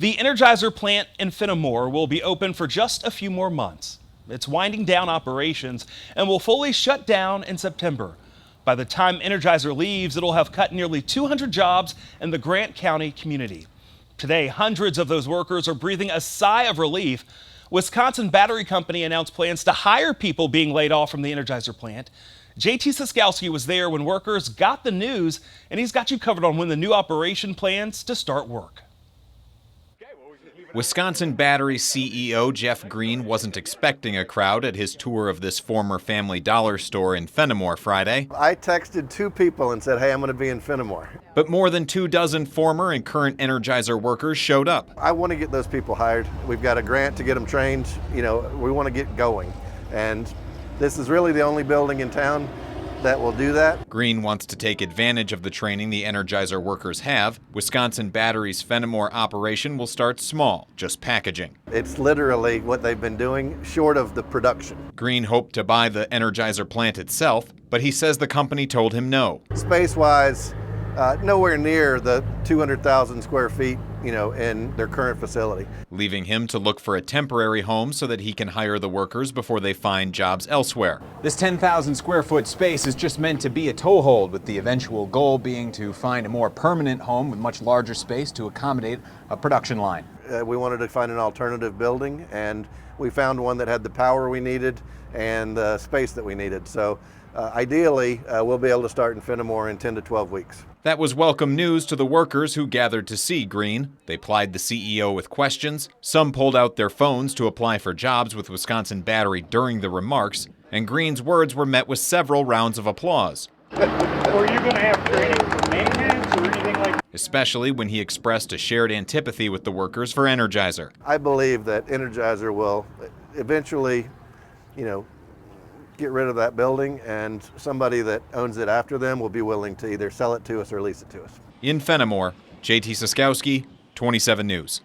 The Energizer plant in Fennimore will be open for just a few more months. It's winding down operations and will fully shut down in September. By the time Energizer leaves, it'll have cut nearly 200 jobs in the Grant County community. Today, hundreds of those workers are breathing a sigh of relief. Wisconsin Battery Company announced plans to hire people being laid off from the Energizer plant. JT Siskowski was there when workers got the news, and he's got you covered on when the new operation plans to start work. Wisconsin Battery CEO Jeff Green wasn't expecting a crowd at his tour of this former Family Dollar store in Fennimore Friday. I texted 2 people and said, hey, I'm going to be in Fennimore. But more than 24 former and current Energizer workers showed up. I want to get those people hired. We've got a grant to get them trained. You know, we want to get going. And this is really the only building in town that will do that. Green wants to take advantage of the training the Energizer workers have. Wisconsin Battery's Fennimore operation will start small, just packaging. It's literally what they've been doing, short of the production. Green hoped to buy the Energizer plant itself, but he says the company told him no. Space-wise, nowhere near the 200,000 square feet, in their current facility. Leaving him to look for a temporary home so that he can hire the workers before they find jobs elsewhere. This 10,000 square foot space is just meant to be a toehold, with the eventual goal being to find a more permanent home with much larger space to accommodate a production line. We wanted to find an alternative building, and we found one that had the power we needed and the space that we needed. So ideally, we'll be able to start in Fennimore in 10 to 12 weeks. That was welcome news to the workers who gathered to see Green. They plied the CEO with questions. Some pulled out their phones to apply for jobs with Wisconsin Battery during the remarks, and Green's words were met with several rounds of applause. Were you going to have training for maintenance or anything like that? Especially when he expressed a shared antipathy with the workers for Energizer. I believe that Energizer will eventually, get rid of that building, and somebody that owns it after them will be willing to either sell it to us or lease it to us. In Fennimore, JT Siskowski, 27 News.